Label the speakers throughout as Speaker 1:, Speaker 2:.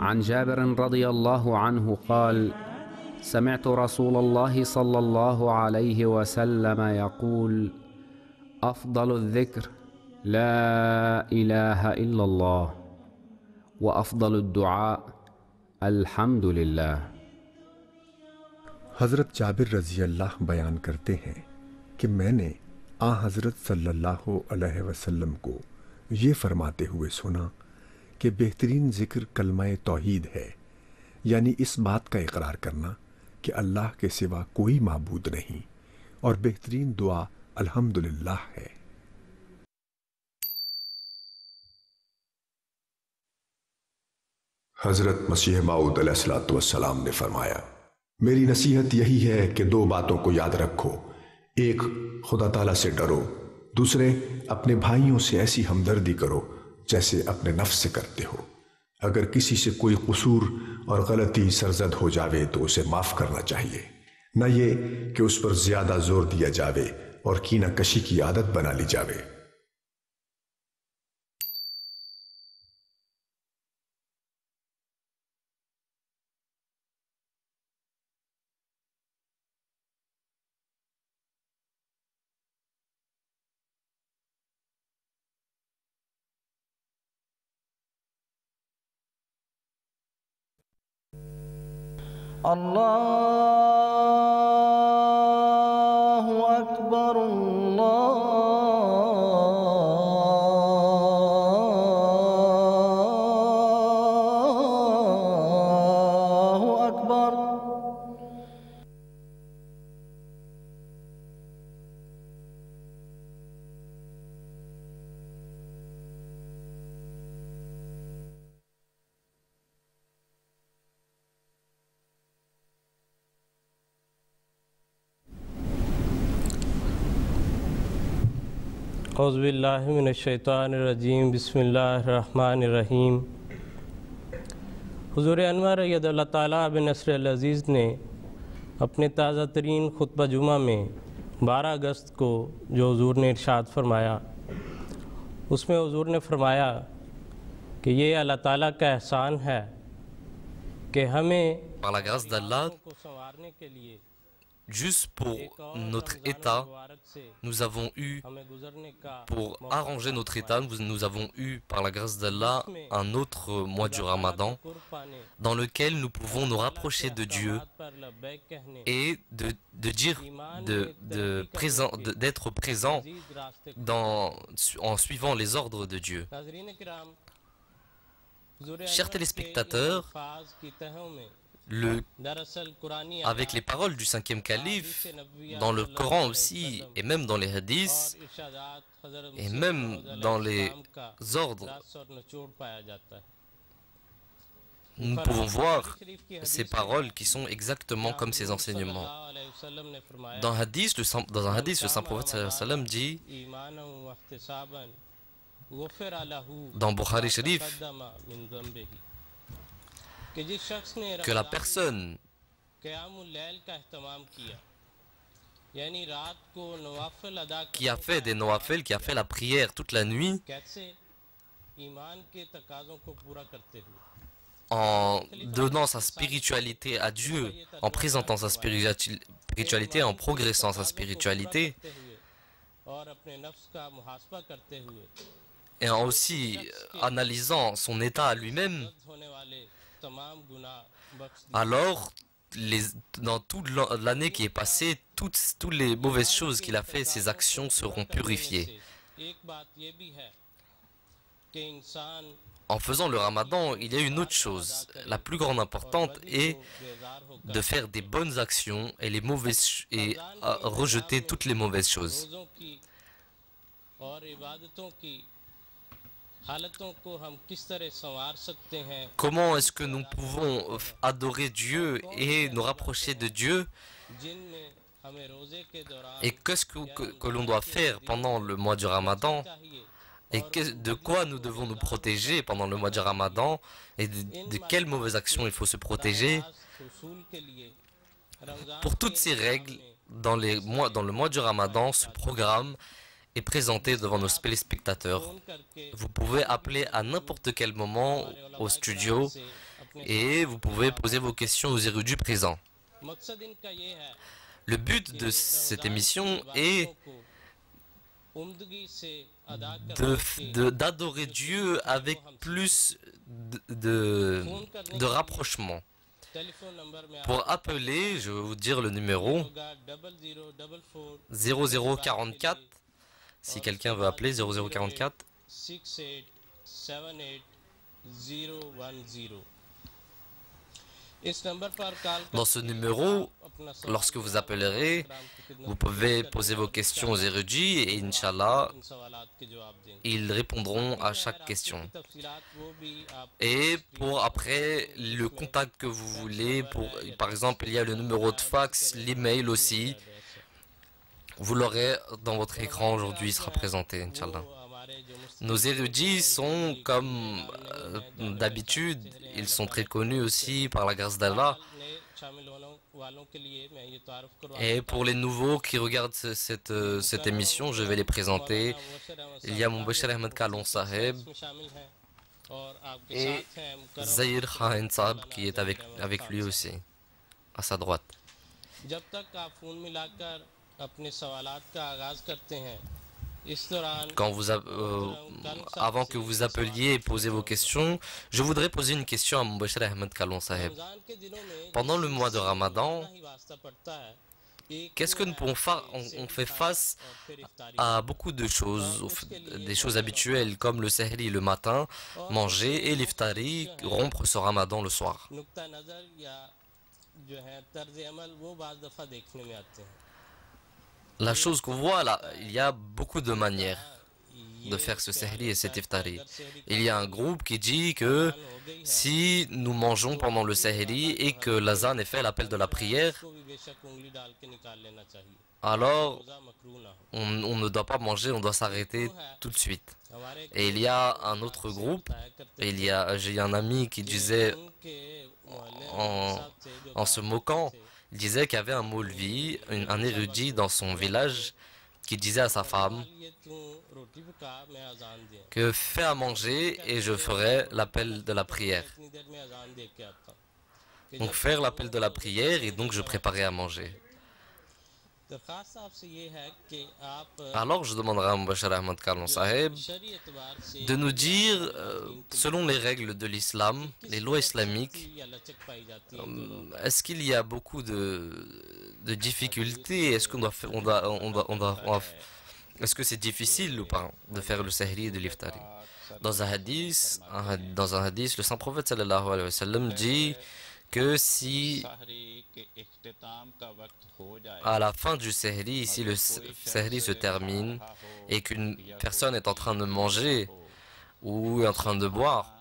Speaker 1: عن جابر رضي الله عنه قال سمعت رسول الله صلى الله عليه وسلم يقول أفضل الذكر لا إله إلا الله وأفضل الدعاء الحمد لله.
Speaker 2: हज़रत जाबिर रज़ी अल्लाह बयान करते हैं कि मैंने आ हज़रत सल्लल्लाहु अलैहि वसल्लम को ये फरमाते हुए सुना कि बेहतरीन ज़िक्र कलमा तौहीद है, यानी इस बात का इकरार करना कि अल्लाह के सिवा कोई माबूद नहीं, और बेहतरीन दुआ अल्हम्दुलिल्लाह है।
Speaker 3: हज़रत मसीह मऊद अलैहिस्सलाम ने फरमाया, मेरी नसीहत यही है कि दो बातों को याद रखो, एक खुदा ताला से डरो, दूसरे अपने भाइयों से ऐसी हमदर्दी करो जैसे अपने नफ्स से करते हो। अगर किसी से कोई कसूर और गलती सरजद हो जावे तो उसे माफ करना चाहिए, न ये कि उस पर ज्यादा जोर दिया जावे और कीना कशी की आदत बना ली जावे।
Speaker 4: अल्लाहु अकबर अल्लाहु अकबर।
Speaker 5: औज़ुबिल्लाहि मिनश्शैतानिर्रजीम बिस्मिल्लाहिर्रहमानिर्रहीम। हुज़ूर अनवर अय्यदल्लाहु ताला बिन नस्रिल अज़ीज़ ने अपने ताज़ा तरीन खुतबा जुमा में 12 अगस्त को जो हुज़ूर ने इरशाद फरमाया, उसमें हुज़ूर ने फरमाया कि ये अल्लाह ताला का एहसान है कि हमें
Speaker 6: par la grâce d'Allah,
Speaker 5: को संवारने के लिए
Speaker 6: juste pour notre état, nous avons eu, pour arranger notre état, nous avons eu, par la grâce d'Allah, un autre mois du Ramadan dans lequel nous pouvons nous rapprocher de Dieu et d'être présent en suivant les ordres de Dieu. Chers téléspectateurs, avec les paroles du 5e calife, dans le Coran aussi, et même dans les hadiths, et même dans les ordres, nous pouvons voir ces paroles qui sont exactement comme ces enseignements. Dans un hadith, le saint prophète sallallahu alayhi wa sallam dit, dans Bukhari Sharif, que la personne qui a fait des nawafil, qui a fait la prière toute la nuit, en donnant sa spiritualité à Dieu, en présentant sa spiritualité, en progressant sa spiritualité, et en aussi analysant son état à lui-même, alors dans toute l'année qui est passée, toutes les mauvaises choses qu'il a fait, ses actions seront purifiées. En faisant le Ramadan, il y a une autre chose, la plus grande importante est de faire des bonnes actions et rejeter toutes les mauvaises choses. Comment est-ce que nous pouvons adorer Dieu et nous rapprocher de Dieu? Et qu'est-ce que l'on doit faire pendant le mois du Ramadan? Et de quoi nous devons nous protéger pendant le mois du Ramadan? Et de quelles mauvaises actions il faut se protéger? Pour toutes ces règles, dans le mois du Ramadan, ce programme est présenté devant nos téléspectateurs. Vous pouvez appeler à n'importe quel moment au studio et vous pouvez poser vos questions aux érudits présents. Le but de cette émission est d'adorer Dieu avec plus de rapprochement. Pour appeler, je vais vous dire le numéro 0044. Si quelqu'un veut appeler 0044. Dans ce numéro, lorsque vous appellerez, vous pouvez poser vos questions aux érudits et Inch'Allah, ils répondront à chaque question. Et pour après, le contact que vous voulez, par exemple, il y a le numéro de fax, l'email aussi. Vous l'aurez dans votre écran aujourd'hui, il sera présenté, Inch'Allah. Nos érudits sont comme d'habitude, ils sont très connus aussi par la grâce d'Allah. Et pour les nouveaux qui regardent cette émission, je vais les présenter. Il y a Mubashir Ahmed Kalon Saheb et Zahir Khan Saab qui est avec lui aussi, à sa droite. Avant que vous appeliez et posez vos questions, je voudrais poser une question à Mubashir Ahmed Kalon Saheb. Pendant le mois de Ramadan, qu'est-ce que nous pouvons faire? On fait face à beaucoup de choses, des choses habituelles comme le sahri le matin, manger, et l'iftari, rompre ce Ramadan le soir. La chose qu'on voit là, il y a beaucoup de manières de faire ce sahri et cet iftari. Il y a un groupe qui dit que si nous mangeons pendant le sahri et que l'azan est fait l'appel de la prière, alors on ne doit pas manger, on doit s'arrêter tout de suite. Et il y a un autre groupe, j'ai un ami qui disait en se moquant, il disait qu'il y avait un Maulvi, un érudit dans son village, qui disait à sa femme que fais à manger et je ferai l'appel de la prière. Donc faire l'appel de la prière et donc je préparais à manger. Alors je demanderai à Mubashir Ahmed Kalon Saheb de nous dire, selon les règles de l'islam, les lois islamiques, est-ce qu'il y a beaucoup de difficultés? Est-ce est-ce que c'est difficile ou pas de faire le sahri et de l'iftari? Dans un hadith, le saint prophète sallallahu alayhi wa sallam dit que si à la fin du sahri, si le sahri se termine et qu'une personne est en train de manger ou est en train de boire,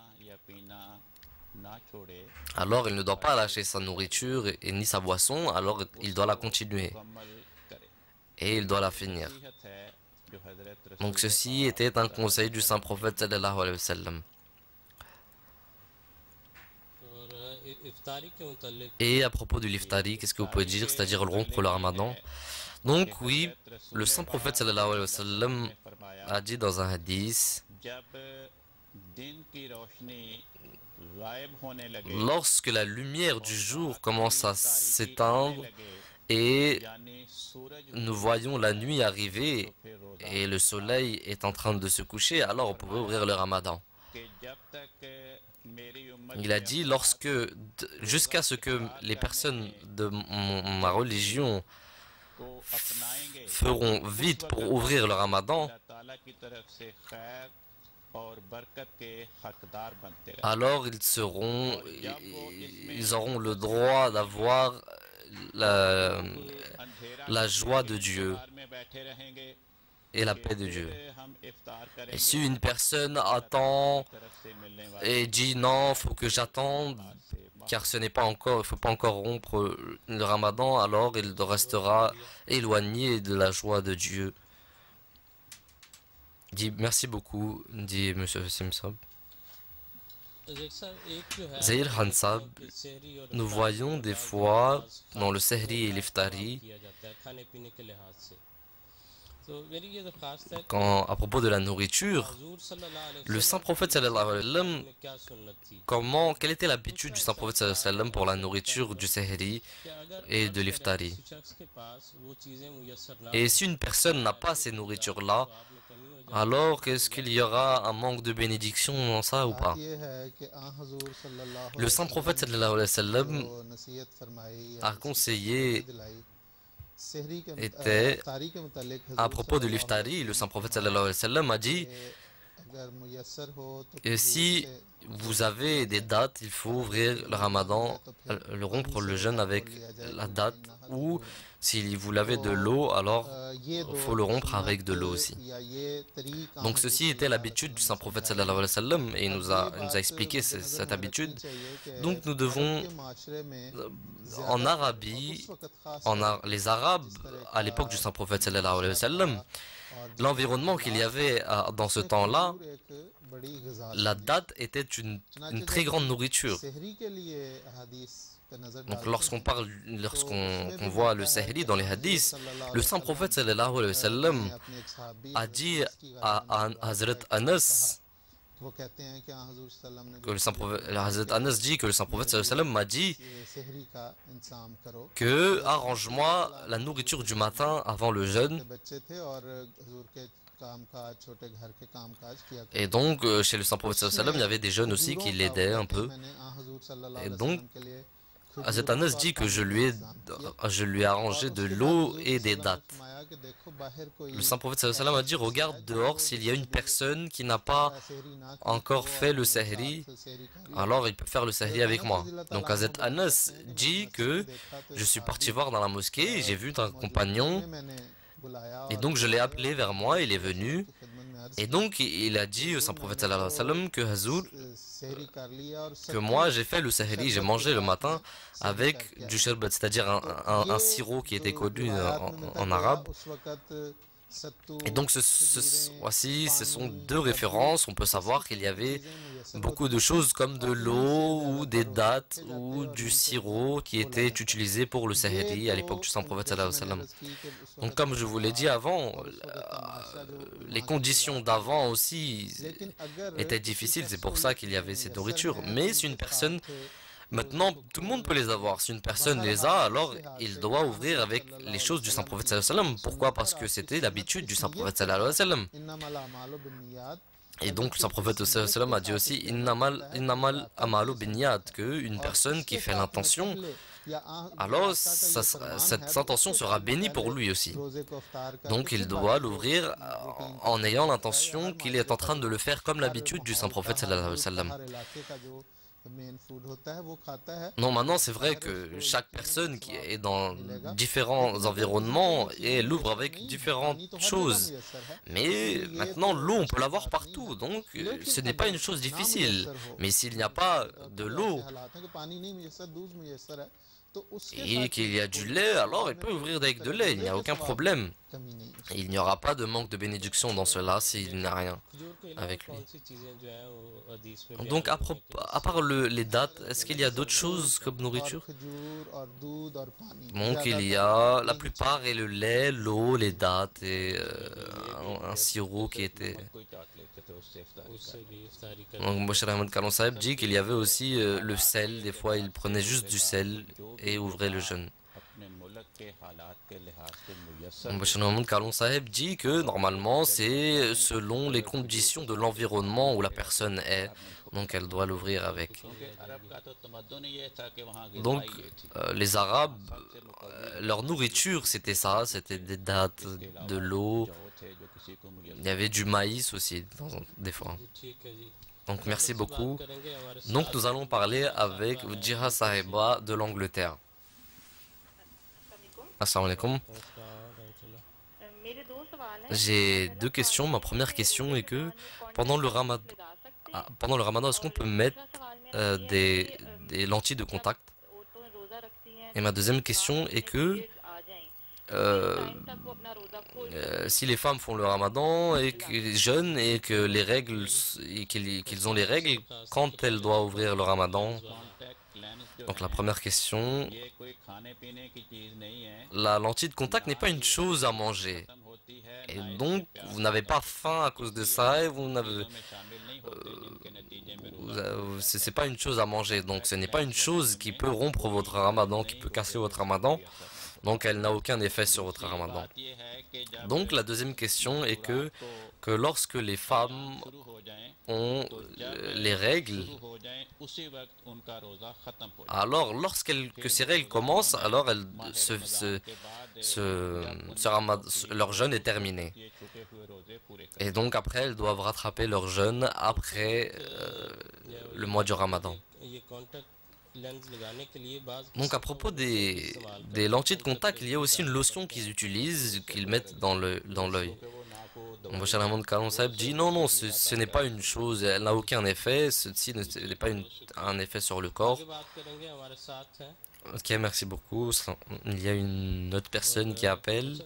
Speaker 6: alors il ne doit pas lâcher sa nourriture et ni sa boisson, alors il doit la continuer et il doit la finir. Donc ceci était un conseil du saint prophète sallallahu alayhi wa sallam. Et à propos de l'iftari, qu'est-ce que vous pouvez dire, c'est-à-dire rompre le ramadan? Donc oui, le saint prophète sallallahu alayhi wa sallam a dit dans un hadith, lorsque la lumière du jour commence à s'éteindre et nous voyons la nuit arriver et le soleil est en train de se coucher, alors on pouvait ouvrir le ramadan. Il a dit, jusqu'à ce que les personnes de ma religion feront vite pour ouvrir le ramadan, alors ils auront le droit d'avoir la joie de Dieu et la paix de Dieu. Et si une personne attend et dit non, faut que j'attende, car ce n'est pas encore, il faut pas encore rompre le ramadan, alors il restera éloigné de la joie de Dieu. Dit merci beaucoup, dit M. Simsab. Zahir Hansab, nous voyons des fois dans le sahri et l'iftari À propos de la nourriture, le saint prophète sallallahu alayhi wa sallam, quelle était l'habitude du saint prophète sallallahu alayhi wa sallam pour la nourriture du sehri et de l'iftari? Et si une personne n'a pas ces nourritures-là, alors qu'est-ce qu'il y aura un manque de bénédiction dans ça ou pas? Le saint prophète sallallahu alayhi wa sallam a conseillé était à propos de l'iftari, le saint prophète sallallahu alayhi wa sallam a dit: et si vous avez des dates, il faut ouvrir le ramadan, le rompre le jeûne avec la date, ou si vous l'avez de l'eau, alors il faut le rompre avec de l'eau aussi. Donc ceci était l'habitude du saint prophète sallallahu alayhi wa sallam, et il nous a expliqué cette habitude. Donc nous devons, en Arabie, les Arabes, à l'époque du saint prophète sallallahu alayhi wa sallam, l'environnement qu'il y avait dans ce temps-là, la date était une très grande nourriture. Donc lorsqu'on voit le sehri dans les hadiths, le saint prophète sallallahu alayhi wa sallam a dit à Hazrat Anas, que le saint prophète sallallahu alayhi wa sallam m'a dit que arrange-moi la nourriture du matin avant le jeûne. Et donc chez le saint prophète sallallahu alayhi wa sallam, il y avait des jeunes aussi qui l'aidaient un peu. Et donc Hazrat Anas dit que je lui ai arrangé de l'eau et des dattes. Le saint prophète sallallahu alayhi wa sallam a dit: regarde dehors, s'il y a une personne qui n'a pas encore fait le sehri, alors il peut faire le sehri avec moi. Donc Hazrat Anas dit que je suis parti voir dans la mosquée et j'ai vu un compagnon, et donc je l'ai appelé vers moi, il est venu, et donc il a dit au saint prophète sallallahu alayhi wa sallam que Hazour, que moi j'ai fait le sehri, j'ai mangé le matin avec du sherbet, c'est-à-dire un sirop qui était connu en arabe. Et donc voici, ce sont deux références. On peut savoir qu'il y avait beaucoup de choses comme de l'eau ou des dattes ou du sirop qui étaient utilisés pour le sehri à l'époque du saint prophète sallallahu alayhi wa sallam. Donc comme je vous l'ai dit avant, les conditions d'avant aussi étaient difficiles, c'est pour ça qu'il y avait cette nourriture. Mais si une personne, maintenant tout le monde peut les avoir, si une personne les a, alors il doit ouvrir avec les choses du saint prophète sallallahu alayhi wa sallam. Pourquoi? Parce que c'était l'habitude du saint prophète sallallahu alayhi wa sallam. Et donc le saint prophète sallallahu alayhi wa sallam a dit aussi: innamal amalu binniyat, que une personne qui fait l'intention, alors cette intention sera bénie pour lui aussi. Donc il doit l'ouvrir en ayant l'intention qu'il est en train de le faire comme l'habitude du saint prophète sallallahu alayhi wa sallam. Non, maintenant c'est vrai que chaque personne qui est dans différents environnements, et l'ouvre avec différentes choses. Mais maintenant l'eau on peut l'avoir partout, donc ce n'est pas une chose difficile. Mais s'il n'y a pas de l'eau et qu'il y a du lait, alors il peut ouvrir avec de lait, il n'y a aucun problème. Il n'y aura pas de manque de bénédiction dans cela s'il n'a rien avec lui. Donc à part les dates, est-ce qu'il y a d'autres choses comme nourriture? Donc il y a, la plupart est le lait, l'eau, les dates et un sirop qui était... Donc Bashir Ahmed Kalon Saheb dit qu'il y avait aussi le sel, des fois il prenait juste du sel et ouvrait le jeûne. Bashir Ahmed Kalon Saheb dit que normalement c'est selon les conditions de l'environnement où la personne est, donc elle doit l'ouvrir avec. Donc les Arabes, leur nourriture c'était ça, c'était des dattes, de l'eau, il y avait du maïs aussi des fois. Donc merci beaucoup. Donc nous allons parler avec Jiha Sahiba de l'Angleterre. Assalamu alaikum. J'ai deux questions. Ma première question est que pendant le ramadan, est-ce qu'on peut mettre des lentilles de contact? Et ma deuxième question est que si les femmes font le ramadan et qu'ils jeûnent et que les règles qu'ils ont les règles, quand elles doivent ouvrir le ramadan? Donc la première question, la lentille de contact n'est pas une chose à manger. Et donc, vous n'avez pas faim à cause de ça et vous n'avez... c'est pas une chose à manger. Donc, ce n'est pas une chose qui peut rompre votre ramadan, qui peut casser votre ramadan. Donc, elle n'a aucun effet sur votre ramadan. Donc, la deuxième question est que lorsque les femmes ont les règles, alors que ces règles commencent, alors leur jeûne est terminé. Et donc après, elles doivent rattraper leur jeûne après le mois du Ramadan. Donc à propos des lentilles de contact, il y a aussi une lotion qu'ils utilisent, qu'ils mettent dans l'œil. Mon cher Ahmad Kalam Saheb dit non, ce n'est pas une chose, elle n'a aucun effet, ceci n'est pas un effet sur le corps. Ok, merci beaucoup. Il y a une autre personne qui appelle.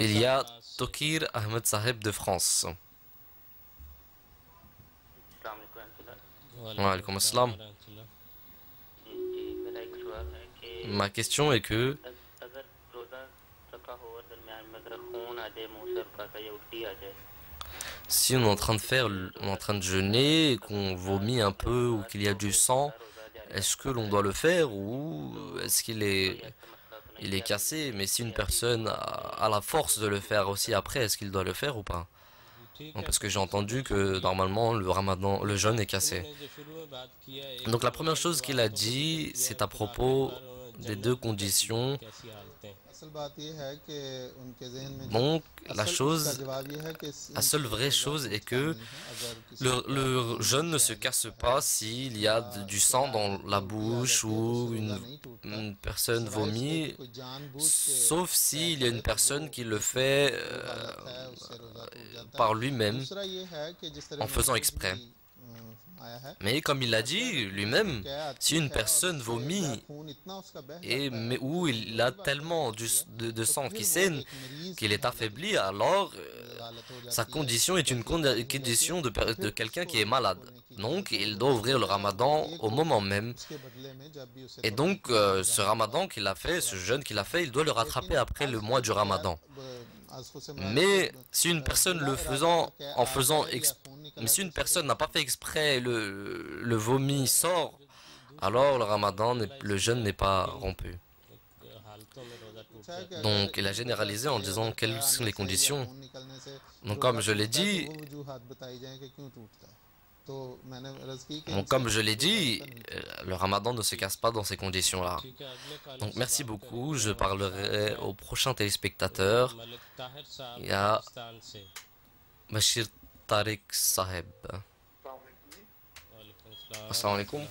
Speaker 6: Il y a Tokir Ahmed Saheb de France. Wa alaykoum assalam. Ma question est que si on est en train de jeûner et qu'on vomit un peu ou qu'il y a du sang, est-ce que l'on doit le faire ou est-ce qu'il est cassé? Mais si une personne a la force de le faire aussi après, est-ce qu'il doit le faire ou pas? Non, parce que j'ai entendu que normalement le jeûne est cassé. Donc la première chose qu'il a dit, c'est à propos des deux conditions. Donc la seule vraie chose est que le jeûne ne se casse pas s'il y a du sang dans la bouche ou une personne vomit, sauf s'il y a une personne qui le fait par lui-même en faisant exprès. Mais comme il l'a dit lui-même, si une personne vomit où il a tellement de sang qui saigne qu'il est affaibli, alors sa condition est une condition de quelqu'un qui est malade. Donc il doit ouvrir le ramadan au moment même. Et donc ce ramadan qu'il a fait, ce jeûne qu'il a fait, il doit le rattraper après le mois du ramadan. Mais si une personne si une personne n'a pas fait exprès, le vomi sort, alors le jeûne n'est pas rompu. Donc il a généralisé en disant quelles sont les conditions. Donc comme je l'ai dit, le ramadan ne se casse pas dans ces conditions-là. Donc merci beaucoup, je parlerai au prochain téléspectateur. Il y a Bashir Tariq Saheb. Assalamu alaikum.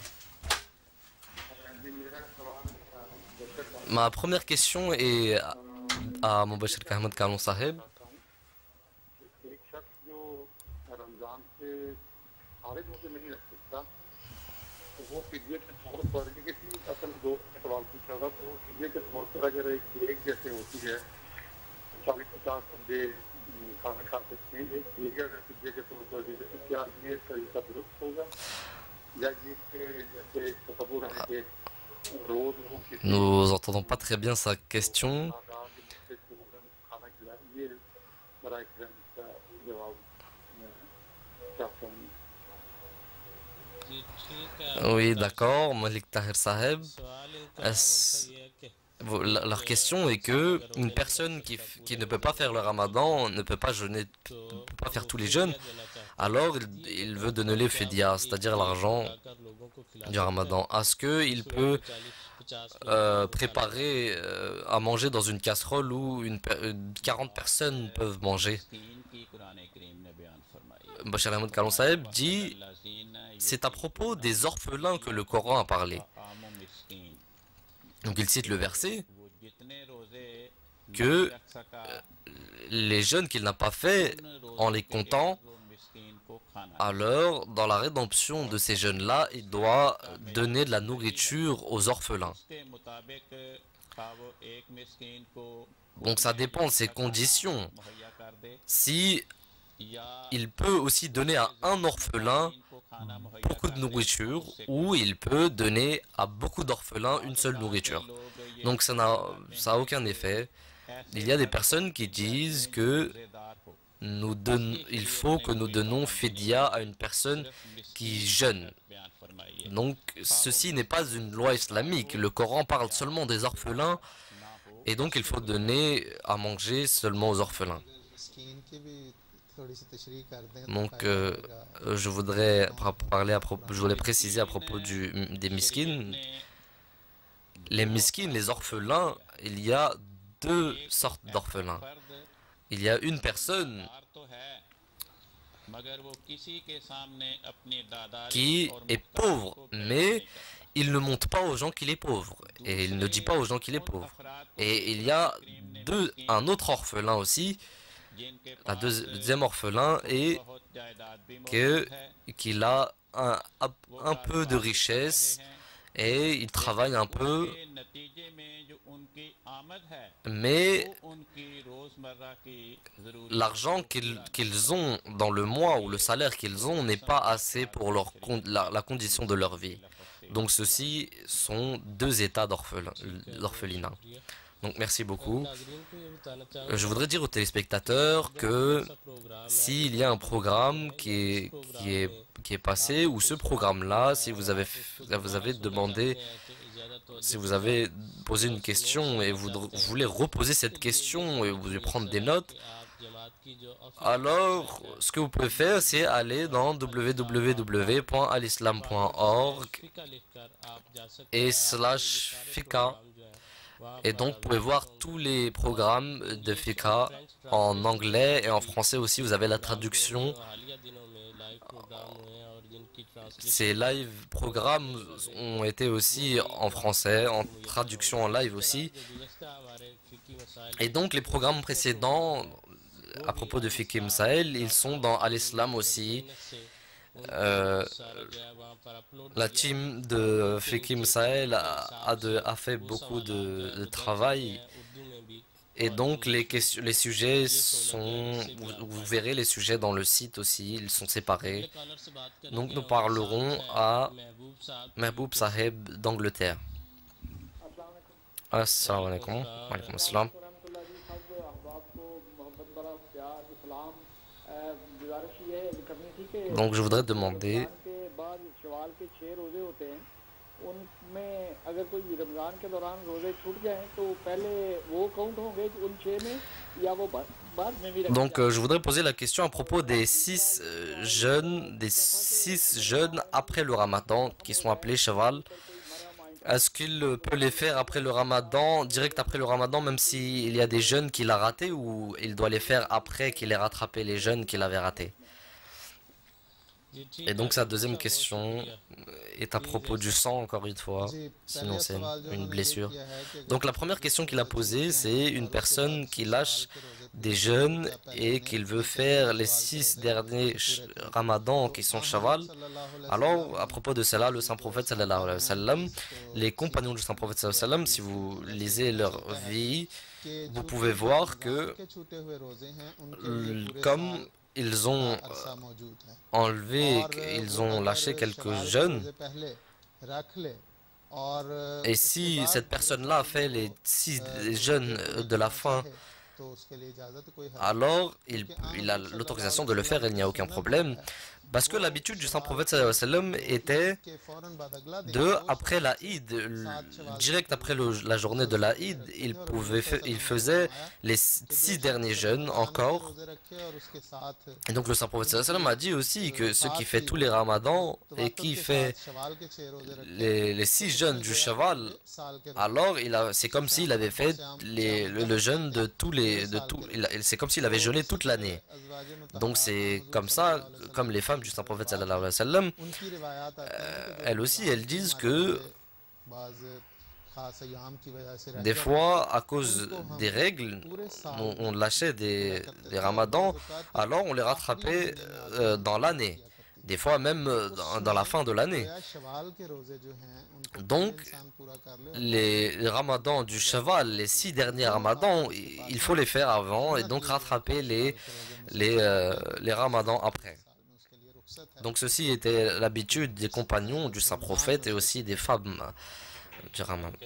Speaker 6: Ma première question est à Mubashir Ahmed Kalam Saheb. Nous entendons pas très bien sa question. Oui, d'accord, Malik Tahir Saheb. Leur question est que une personne qui ne peut pas faire le ramadan, ne peut pas jeûner, ne peut pas faire tous les jeûnes, alors il veut donner le fidia, c'est-à-dire l'argent du ramadan. Est-ce qu'il peut préparer à manger dans une casserole où 40 personnes peuvent manger? Bashir Ahmed Kalam Saheb dit, c'est à propos des orphelins que le Coran a parlé. Donc il cite le verset que les jeûnes qu'il n'a pas fait, en les comptant, alors dans la rédemption de ces jeûnes-là, il doit donner de la nourriture aux orphelins. Donc ça dépend de ses conditions. Si il peut aussi donner à un orphelin beaucoup de nourriture, ou il peut donner à beaucoup d'orphelins une seule nourriture. Donc ça a aucun effet. Il y a des personnes qui disent que il faut que nous donnons fidia à une personne qui jeûne. Donc ceci n'est pas une loi islamique. Le Coran parle seulement des orphelins, et donc il faut donner à manger seulement aux orphelins. Donc je voudrais préciser à propos des miskins. Les miskins, les orphelins, il y a deux sortes d'orphelins. Il y a une personne qui est pauvre, mais il ne montre pas aux gens qu'il est pauvre, et il ne dit pas aux gens qu'il est pauvre. Et il y a un autre orphelin aussi, le deuxième orphelin, et qu'il a un peu de richesse, et il travaille un peu, mais l'argent qu'ils ont dans le mois, ou le salaire qu'ils ont, n'est pas assez pour la condition de leur vie. Donc ceux-ci sont deux états d'orphelinat. Donc merci beaucoup. Je voudrais dire aux téléspectateurs que s'il y a un programme qui est passé, ou ce programme-là, si vous avez demandé, si vous avez posé une question et vous voulez reposer cette question et vous voulez prendre des notes, alors ce que vous pouvez faire, c'est aller dans www.alislam.org et /fiqh. Et donc, vous pouvez voir tous les programmes de fiqh en anglais et en français aussi. Vous avez la traduction. Ces live programmes ont été aussi en français, en traduction en live aussi. Et donc, les programmes précédents à propos de Fiqh Masail, ils sont dans Al-Islam aussi. La team de Fiqh Masail a fait beaucoup de travail, et donc les sujets sont, vous verrez les sujets dans le site aussi, ils sont séparés. Donc nous parlerons à Mahboub Saheb d'Angleterre. Assalamu alaikum. Wa alaikum assalam. Donc je voudrais demander je voudrais poser la question à propos des 6 jeûnes après le Ramadan qui sont appelés Shawwal. Est-ce qu'il peut les faire après le Ramadan, direct après le Ramadan, même s'il y a des jeûnes qu'il a ratés, ou il doit les faire après qu'il ait rattrapé les jeûnes qu'il avait ratés? Et donc sa deuxième question est à propos du sang, encore une fois, sinon c'est une blessure. Donc la première question qu'il a posée, c'est une personne qui lâche des jeûnes et qu'il veut faire les 6 derniers ramadans qui sont Shawwal. Alors à propos de cela, le saint prophète sallallahu alayhi wa sallam, les compagnons du saint prophète sallallahu alayhi wa sallam, si vous lisez leur vie, vous pouvez voir que comme ils ont ils ont lâché quelques jeûnes, et si cette personne-là a fait les 6 jeûnes de la fin, alors il a l'autorisation de le faire, il n'y a aucun problème. Parce que l'habitude du saint prophète sallallahu alayhi wa sallam était après la Eid, direct après la journée de la Eid, il faisait les 6 derniers jeûnes encore. Et donc le saint prophète sallallahu alayhi wa sallam a dit aussi que ceux qui fait tous les ramadans et qui fait les 6 jeûnes du Shawwal, alors c'est comme s'il avait fait le jeûne c'est comme s'il avait jeûné toute l'année. Donc c'est comme ça, comme les femmes du saint prophète sallallahu alayhi wa sallam, elles aussi, elles disent que des fois, à cause des règles, on lâchait des ramadans, alors on les rattrapait dans l'année. des fois même dans la fin de l'année. Donc, les ramadans du Shawwal, les 6 derniers ramadans, il faut les faire avant et donc rattraper les ramadans après. Donc ceci était l'habitude des compagnons du saint prophète et aussi des femmes du ramadan.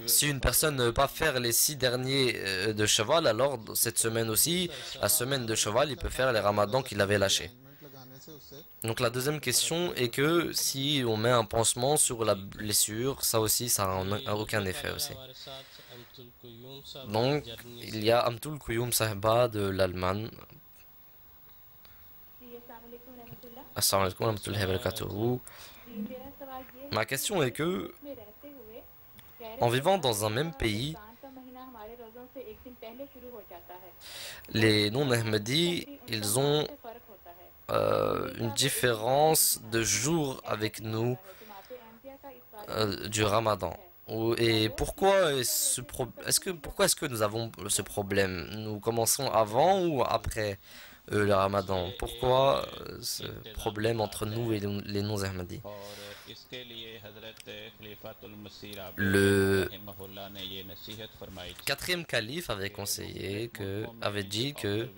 Speaker 6: Si une personne ne veut pas faire les 6 derniers de Shawwal, alors cette semaine aussi, la semaine de Shawwal, il peut faire les ramadans qu'il avait lâchés. Donc la deuxième question est que si on met un pansement sur la blessure, ça aussi, ça n'a aucun effet aussi. Donc il y a Amtul Kouyoum Sahba de l'Allemagne. Assalamu alaikum wa rahmatullahi wa barakatuhu. Ma question est que, en vivant dans un même pays, les non-Ahmadis, ils ont une différence de jours avec nous du Ramadan. Et pourquoi est-ce que nous avons ce problème? Nous commençons avant ou après le Ramadan? Pourquoi ce problème entre nous et les non-Ahmadis? Le 4e calife avait dit que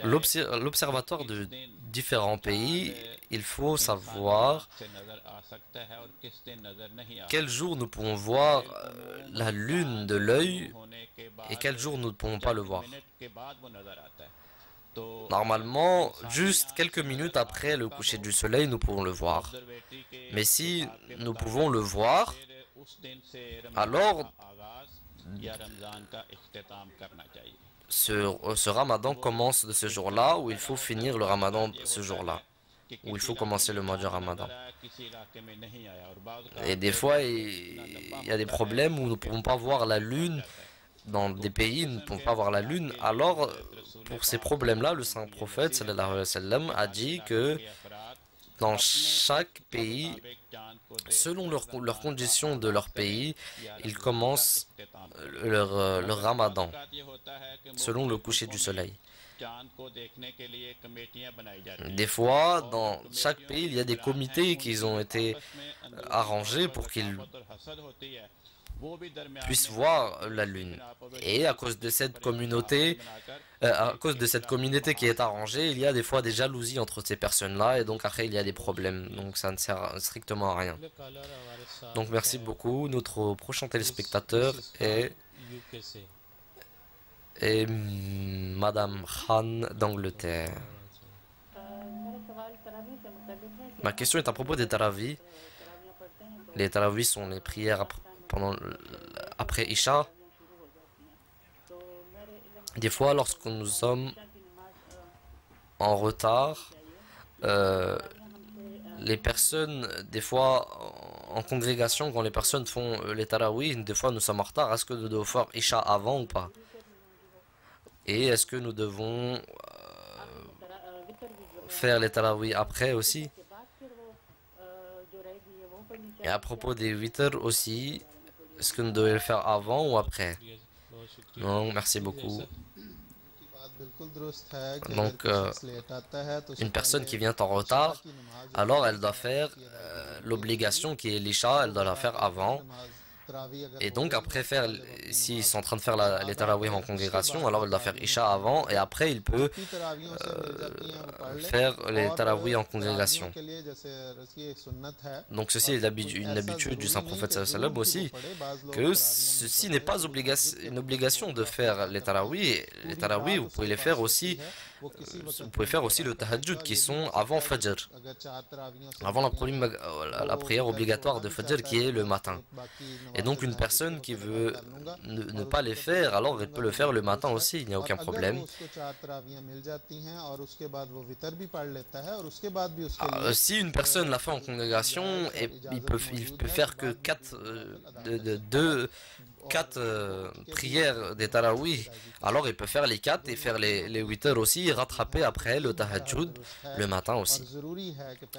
Speaker 6: l'observatoire de différents pays, il faut savoir quel jour nous pouvons voir la lune de l'œil et quel jour nous ne pouvons pas le voir. Normalement, juste quelques minutes après le coucher du soleil, nous pouvons le voir. Mais si nous pouvons le voir, alors ce ramadan commence de ce jour-là, où il faut finir le ramadan ce jour-là, où il faut commencer le mois du ramadan. Et des fois, il y a des problèmes où nous ne pouvons pas voir la lune. Dans des pays, nous ne pouvons pas voir la lune. Alors, pour ces problèmes-là, le saint prophète sallallahu alayhi wa sallam a dit que dans chaque pays, selon leurs conditions de leur pays, ils commencent leur ramadan, selon le coucher du soleil. Des fois, dans chaque pays, il y a des comités qui ont été arrangés pour qu'ils puissent voir la lune. Et à cause de cette communauté, qui est arrangée, il y a des fois des jalousies entre ces personnes-là et donc après il y a des problèmes. Donc ça ne sert strictement à rien. Donc merci beaucoup. Notre prochain téléspectateur est Madame Khan d'Angleterre. Ma question est à propos des tarawih. Les tarawih sont les prières après Isha. Des fois, lorsque nous sommes en retard, les personnes, des fois en congrégation, quand les personnes font les tarawih, des fois nous sommes en retard. Est-ce que nous devons faire Isha avant ou pas? Et est-ce que nous devons faire les tarawih après aussi? Et à propos des witr aussi, est-ce que nous devons le faire avant ou après? Non, merci beaucoup. Donc, une personne qui vient en retard, alors elle doit faire l'obligation qui est l'Isha, elle doit la faire avant. Et donc après s'ils sont en train de faire les tarawih en congrégation, alors il doit faire Isha avant et après il peut faire les tarawih en congrégation. Donc ceci est une habitude du saint prophète sallallahu alayhi wa sallam aussi, que ceci n'est pas une obligation de faire les tarawih. Les tarawih, vous pouvez les faire aussi, vous pouvez faire aussi le tahajjud qui sont avant Fajr, avant la prière obligatoire de Fajr qui est le matin. Et donc une personne qui veut ne pas les faire, alors elle peut le faire le matin aussi, il n'y a aucun problème. Si une personne l'a fait en congrégation, il peut faire que 4 prières des tarawih, alors il peut faire les 4 et faire les 8 heures aussi et rattraper après le tahajjud le matin aussi.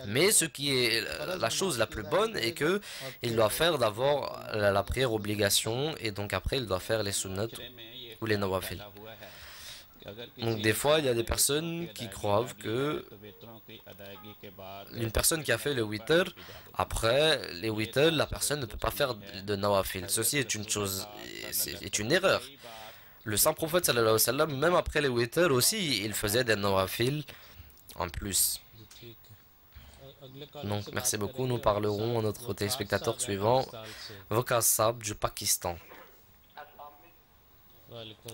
Speaker 6: Mais ce qui est la chose la plus bonne est que il doit faire d'abord la prière obligation et donc après il doit faire les sunnat ou les nawafil. Donc des fois, il y a des personnes qui croient que une personne qui a fait le witr, après les witr, la personne ne peut pas faire de nawafil. Ceci est une chose, est une erreur. Le saint prophète sallallahu alayhi wa sallam, même après les witr aussi, il faisait des nawafil en plus. Donc merci beaucoup, nous parlerons à notre téléspectateur suivant, Waqas Saab du Pakistan.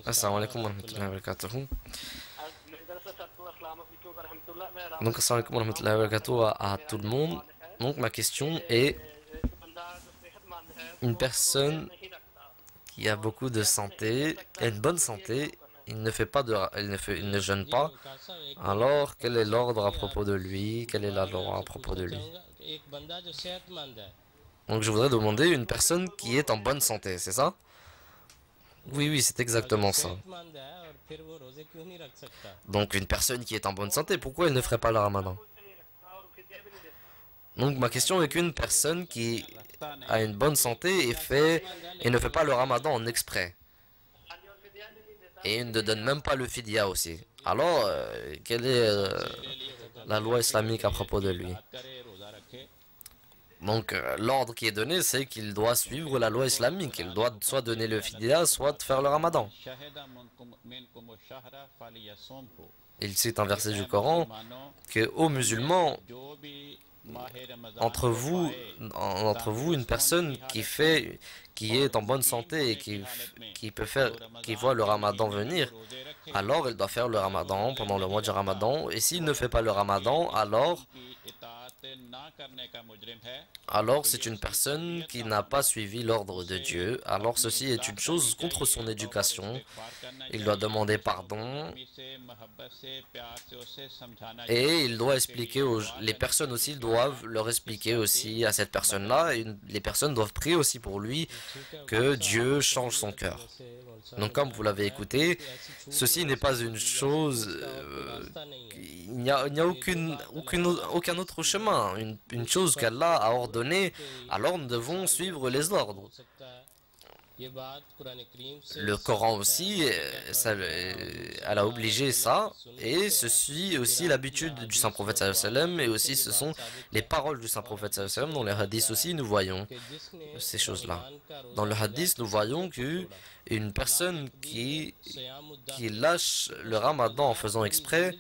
Speaker 6: Assalamu alaikum wa rahmatullahi wa barakatuh. Donc assalamu alaikum wa rahmatullahi wa barakatuh à tout le monde. Donc ma question est, une personne qui a beaucoup de santé, qui a une bonne santé, il ne fait pas de, il ne jeûne pas, alors quel est l'ordre à propos de lui? Quelle est la loi à propos de lui? Donc je voudrais demander une personne qui est en bonne santé, c'est ça? Oui, oui, c'est exactement ça. Donc une personne qui est en bonne santé, pourquoi elle ne ferait pas le ramadan? Donc ma question est qu'une personne qui a une bonne santé et ne fait pas le ramadan en exprès, et ne donne même pas le fidya aussi. Alors, quelle est la loi islamique à propos de lui? Donc, l'ordre qui est donné, c'est qu'il doit suivre la loi islamique. Il doit soit donner le fidya, soit faire le ramadan. Il cite un verset du Coran que, ô musulmans, entre vous, une personne qui est en bonne santé et qui voit le ramadan venir, alors elle doit faire le ramadan pendant le mois du ramadan. Et s'il ne fait pas le ramadan, alors c'est une personne qui n'a pas suivi l'ordre de Dieu. Alors ceci est une chose contre son éducation. Il doit demander pardon. Et il doit expliquer les personnes aussi doivent leur expliquer aussi à cette personne-là. Et les personnes doivent prier aussi pour lui que Dieu change son cœur. Donc comme vous l'avez écouté, ceci n'est pas une chose, il n'y a aucun autre chemin, une chose qu'Allah a ordonnée, alors nous devons suivre les ordres. Le Coran aussi, elle a obligé ça, et ceci aussi l'habitude du saint prophète sallallahu alayhi wa sallam, et aussi ce sont les paroles du saint prophète sallallahu alayhi wa sallam. Dans les hadiths aussi, nous voyons ces choses-là. Dans le hadith, nous voyons qu'une personne qui lâche le ramadan en faisant exprès,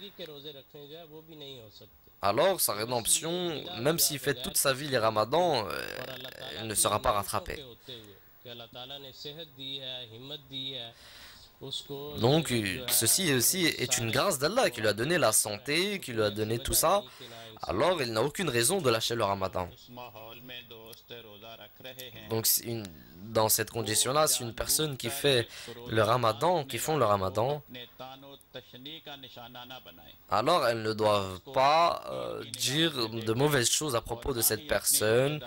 Speaker 6: alors sa rédemption, même s'il fait toute sa vie les ramadans, elle ne sera pas rattrapée. Donc ceci aussi est une grâce d'Allah qui lui a donné la santé, qui lui a donné tout ça. Alors il n'a aucune raison de lâcher le ramadan. Donc dans cette condition-là, si une personne qui fait le ramadan, qui font le ramadan, alors elles ne doivent pas dire de mauvaises choses à propos de cette personne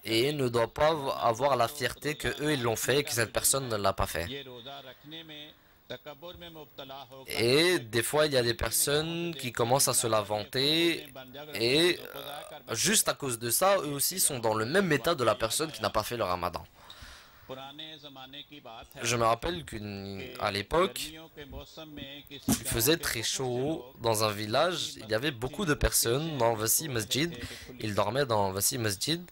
Speaker 6: et ne doivent pas avoir la fierté que eux ils l'ont fait et que cette personne ne l'a pas fait. Et des fois il y a des personnes qui commencent à se la vanter et juste à cause de ça, eux aussi sont dans le même état de la personne qui n'a pas fait le ramadan. Je me rappelle qu'à l'époque, il faisait très chaud dans un village. Il y avait beaucoup de personnes dans Wassi Masjid. Ils dormaient dans Wassi Masjid.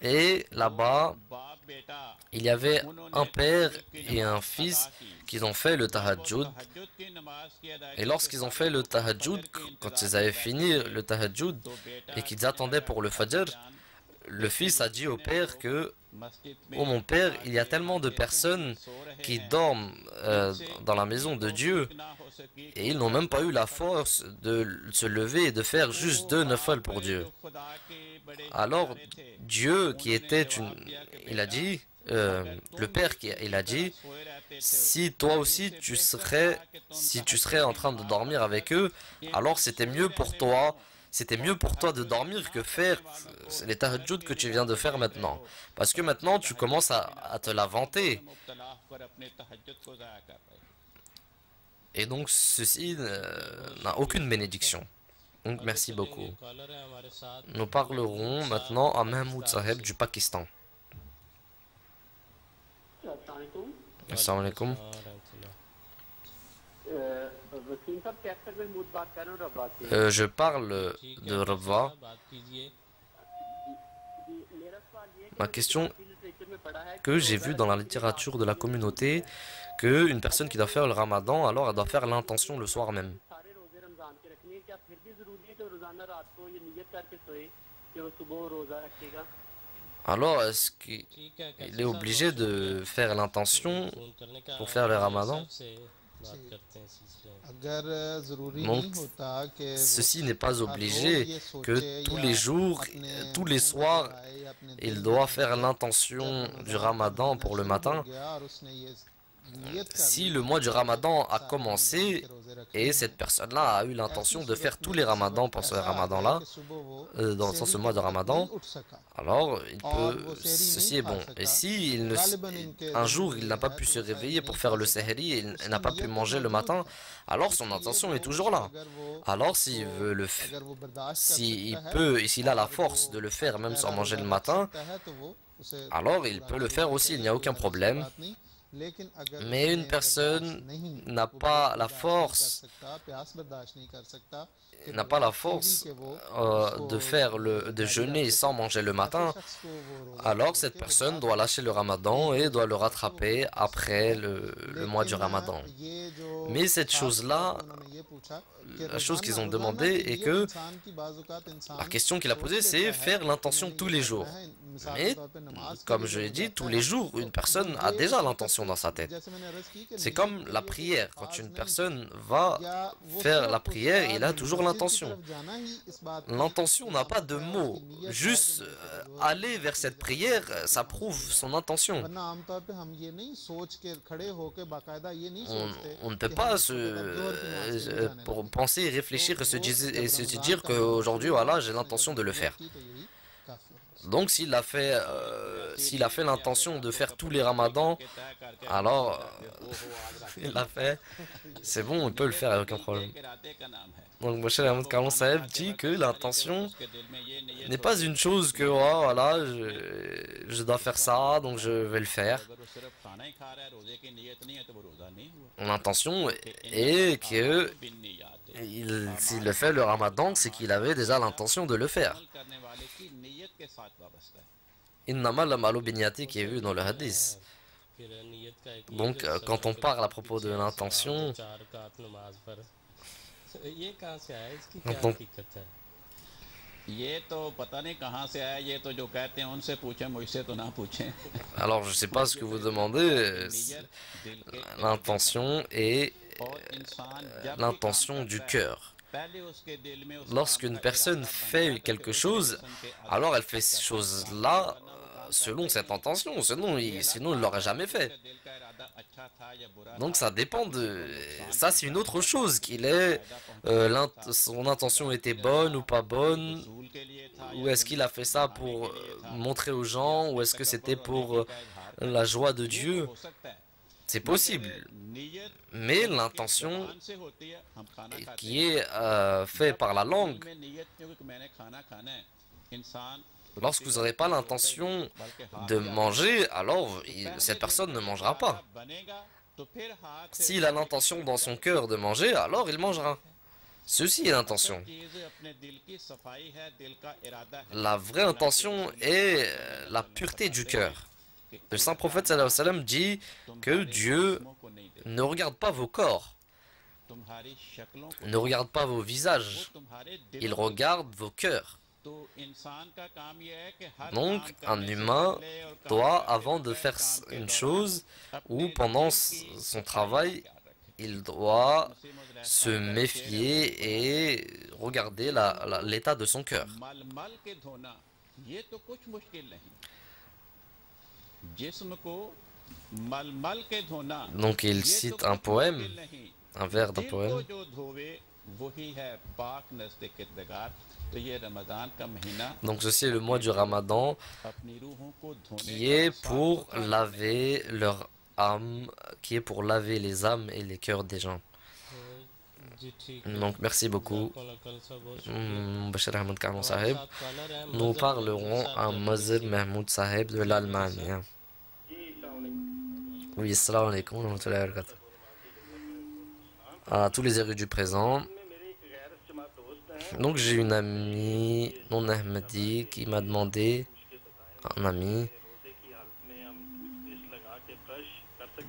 Speaker 6: Et là-bas, il y avait un père et un fils qui ont fait le tahajjud. Et lorsqu'ils ont fait le tahajjud, quand ils avaient fini le tahajjud et qu'ils attendaient pour le fajr, le fils a dit au père que « Oh mon père, il y a tellement de personnes qui dorment dans la maison de Dieu et ils n'ont même pas eu la force de se lever et de faire juste 2 nafal pour Dieu. » Alors Dieu qui était il a dit, le père il a dit, si toi aussi tu serais en train de dormir avec eux, alors c'était mieux pour toi de dormir que faire les tahajjud que tu viens de faire maintenant. Parce que maintenant, tu commences à te la vanter. Et donc, ceci n'a aucune bénédiction. Donc, merci beaucoup. Nous parlerons maintenant à Mahmoud Saheb du Pakistan.
Speaker 7: Assalamu alaikum.
Speaker 6: Assalamu alaikum. Je parle de Rabwa. Ma question que j'ai vue dans la littérature de la communauté, qu'une personne qui doit faire le ramadan, alors elle doit faire l'intention le soir même. Alors, est-ce qu'il est obligé de faire l'intention pour faire le ramadan? Donc, ceci n'est pas obligé que tous les jours, tous les soirs, il doit faire l'intention du ramadan pour le matin. Si le mois du ramadan a commencé et cette personne-là a eu l'intention de faire tous les ramadans pour ce ramadan-là, dans ce mois de ramadan, alors ceci est bon. Et si un jour il n'a pas pu se réveiller pour faire le sahri et il n'a pas pu manger le matin, alors son intention est toujours là. Alors s'il peut et s'il a la force de le faire même sans manger le matin, alors il peut le faire aussi, il n'y a aucun problème. Mais une personne n'a pas la force de jeûner sans manger le matin, alors cette personne doit lâcher le ramadan et doit le rattraper après le mois du ramadan. Mais cette chose-là, la chose qu'ils ont demandé est que la question qu'il a posée, c'est faire l'intention tous les jours. Mais, comme je l'ai dit, tous les jours, une personne a déjà l'intention dans sa tête. C'est comme la prière. Quand une personne va faire la prière, il a toujours l'intention. L'intention n'a pas de mots. Juste aller vers cette prière, ça prouve son intention. On ne peut pas penser et réfléchir et se dire qu'aujourd'hui, voilà, j'ai l'intention de le faire. Donc s'il a fait l'intention de faire tous les ramadans, alors il l'a fait, c'est bon, on peut le faire avec aucun problème. Donc Bachar Ahmed Karlon Saheb dit que l'intention n'est pas une chose que oh, voilà, je dois faire ça, donc je vais le faire. L'intention est que s'il le fait le ramadan, c'est qu'il avait déjà l'intention de le faire. Innamal amalu binniyati qui est vu dans le hadith. Donc quand on parle à propos de l'intention, alors je ne sais pas ce que vous demandez, l'intention est l'intention du cœur. Lorsqu'une personne fait quelque chose, alors elle fait ces choses-là selon cette intention, sinon il ne l'aurait jamais fait. Donc ça dépend de... Ça c'est une autre chose, qu'il est... son intention était bonne ou pas bonne, ou est-ce qu'il a fait ça pour montrer aux gens, ou est-ce que c'était pour la joie de Dieu. C'est possible. Mais l'intention qui est faite par la langue, lorsque vous n'aurez pas l'intention de manger, alors cette personne ne mangera pas. S'il a l'intention dans son cœur de manger, alors il mangera. Ceci est l'intention. La vraie intention est la pureté du cœur. Le saint prophète sallallahu alayhi wa sallam dit que Dieu ne regarde pas vos corps, ne regarde pas vos visages, il regarde vos cœurs. Donc, un humain doit, avant de faire une chose ou pendant son travail, il doit se méfier et regarder l'état de son cœur. Donc, il cite un poème, un vers d'un poème. Donc ceci est le mois du Ramadan qui est pour laver leur âme, qui est pour laver les âmes et les cœurs des gens. Donc merci beaucoup, Bachar Ahmed Karlon Saheb. Nous parlerons à Mazir Mahmoud Saheb de l'Allemagne. Oui, salam alaikum wa rahmatullahi wa barakatuh. À tous les érudits présents. Donc j'ai une amie non ahmadi qui m'a demandé, un ami,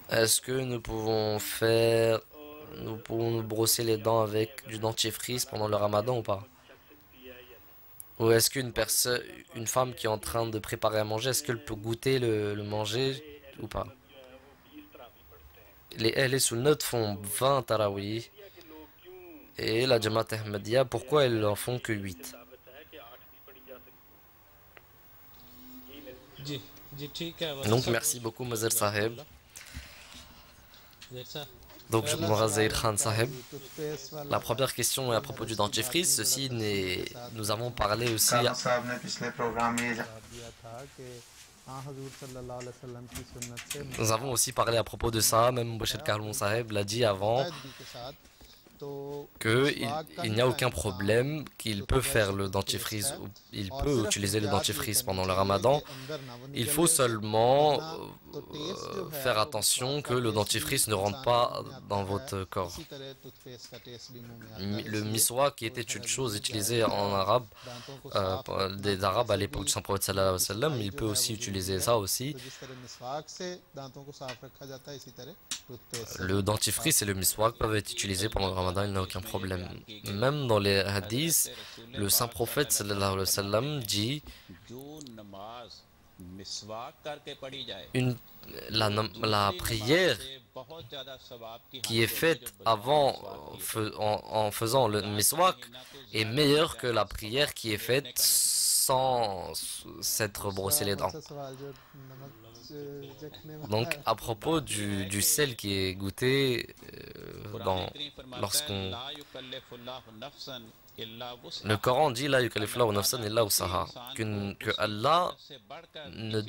Speaker 6: est-ce que nous pouvons nous brosser les dents avec du dentifrice pendant le ramadan ou pas? Ou est-ce une femme qui est en train de préparer à manger, est-ce qu'elle peut goûter le manger ou pas? Les Ahl Sunnat font 20 tarawih et la Jamaat Ahmadiyya, pourquoi elles en font que 8? Donc merci beaucoup Mazar Saheb. Donc Morazir Khan Saheb. La première question est à propos du dentifrice. Nous avons parlé aussi. Nous avons aussi parlé à propos de ça. Même Bachir Karlon Saheb l'a dit avant qu'il n'y a aucun problème, qu'il peut faire le dentifrice, il peut utiliser le dentifrice pendant le ramadan. Il faut seulement faire attention que le dentifrice ne rentre pas dans votre corps. Le miswak, qui était une chose utilisée en arabe, des arabes à l'époque du Saint-Prophète sallallahu alayhi wa sallam, il peut aussi utiliser ça aussi. Le dentifrice et le miswak peuvent être utilisés pendant le ramadan, il n'y a aucun problème. Même dans les hadiths, le Saint-Prophète sallallahu alayhi wa sallam dit la prière qui est faite en faisant le miswak est meilleure que la prière qui est faite sans s'être brossé les dents. Donc à propos du sel qui est goûté lorsqu'on... Le Coran dit la yukallifullahu nafsan illa wusaha, que Allah ne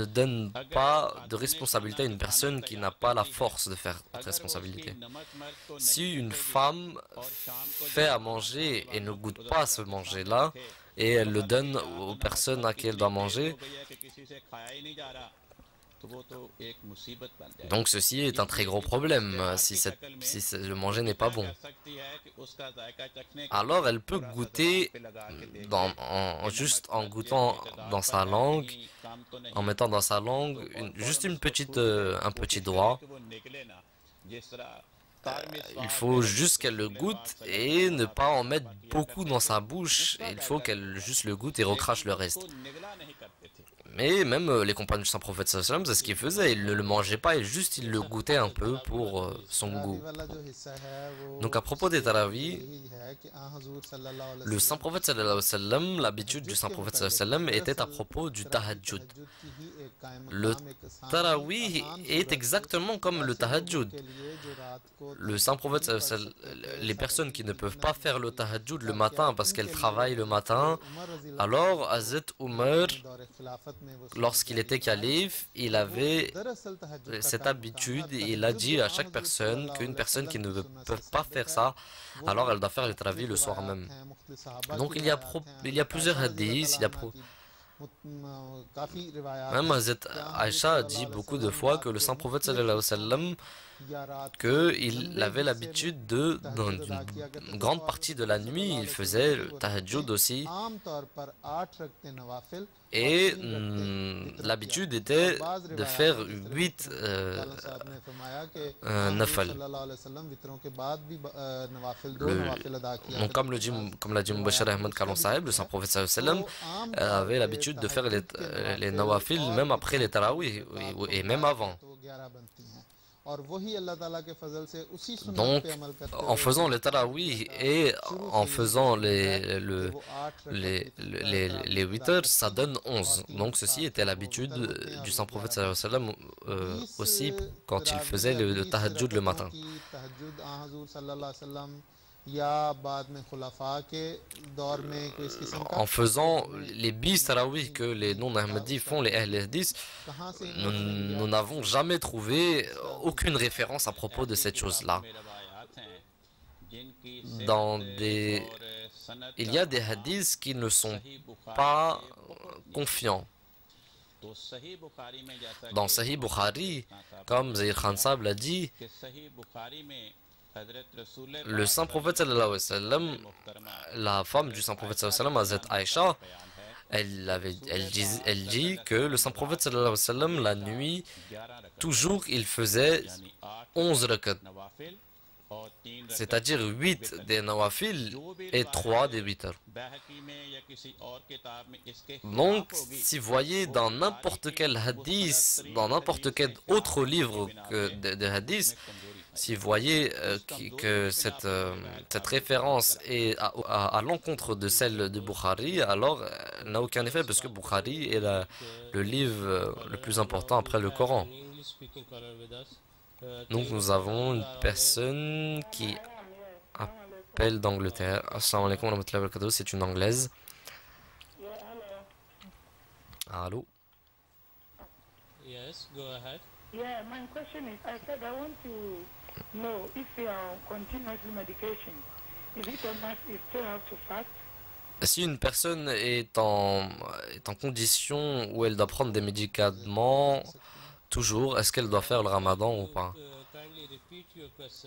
Speaker 6: donne pas de responsabilité à une personne qui n'a pas la force de faire cette responsabilité. Si une femme fait à manger et ne goûte pas ce manger-là, et elle le donne aux personnes à qui elle doit manger, donc ceci est un très gros problème si le manger n'est pas bon. Alors elle peut goûter juste en goûtant dans sa langue, en mettant dans sa langue juste un petit doigt. Il faut juste qu'elle le goûte et ne pas en mettre beaucoup dans sa bouche. Il faut qu'elle juste le goûte et recrache le reste. Mais même les compagnons du Saint-Prophète sallallahu alayhi wa sallam, c'est ce qu'ils faisaient. Ils ne le mangeaient pas, ils le goûtaient un peu pour son goût. Donc à propos des tarawih, le Saint-Prophète sallallahu alayhi wa sallam, l'habitude du Saint-Prophète sallallahu alayhi wa sallam était à propos du tahajjud. Le tarawih est exactement comme le tahajjud. Le Saint-Prophète sallallahu alayhi wa sallam, les personnes qui ne peuvent pas faire le tahajjud le matin parce qu'elles travaillent le matin, alors Hazrat Umar, lorsqu'il était calife, il avait cette habitude et il a dit à chaque personne qu'une personne qui ne peut pas faire ça, alors elle doit faire le tarawih le soir même. Donc il y a plusieurs hadiths, même Hazrat Aïcha a dit beaucoup de fois que le Saint-Prophète sallallahu alayhi wa sallam, qu'il avait l'habitude dans une grande partie de la nuit, il faisait le tahajjud aussi. Et l'habitude était de faire 8 nafal. Donc comme l'a dit Mubashir Ahmad Karlon Saheb, le Saint-Prophète sallallahu alayhi wa sallam avait l'habitude de faire les nawafil même après les tarawih et même avant. Donc, en faisant le tarawih et en faisant les 8 heures, ça donne 11. Donc, ceci était l'habitude du Saint-Prophète sallallahu alayhi wa sallam aussi quand il faisait le tahajjud le matin. En faisant les bis tarawih que les non-ahmadis font, les ahl hadith, nous n'avons jamais trouvé aucune référence à propos de cette chose-là. Il y a des hadiths qui ne sont pas confiants. Dans Sahih Bukhari, comme Zahir Khan Sahib l'a dit, le saint prophète sallallahu alayhi wa sallam, la femme du saint prophète sallallahu alayhi wa sallam, Hazrat Aïcha, elle dit que le saint prophète sallallahu alayhi wa sallam, la nuit, toujours il faisait 11 rakats, c'est-à-dire 8 des nawafil et 3 des witr. Donc, si vous voyez dans n'importe quel hadith, dans n'importe quel autre livre de hadith, si vous voyez que cette référence est à l'encontre de celle de Bukhari, alors elle n'a aucun effet parce que Bukhari est le livre le plus important après le Coran. Donc nous avons une personne qui appelle d'Angleterre. Assalamu alaikum wa rahmatullahi wa barakatuh, c'est une anglaise. Allô?
Speaker 5: Yes, go ahead.
Speaker 7: Yeah, my question is, I said I want to know if you are on continuous medication, is it a must you still have to fast?
Speaker 6: Si une personne est en condition où elle doit prendre des médicaments toujours, est-ce qu'elle doit faire le ramadan ou pas?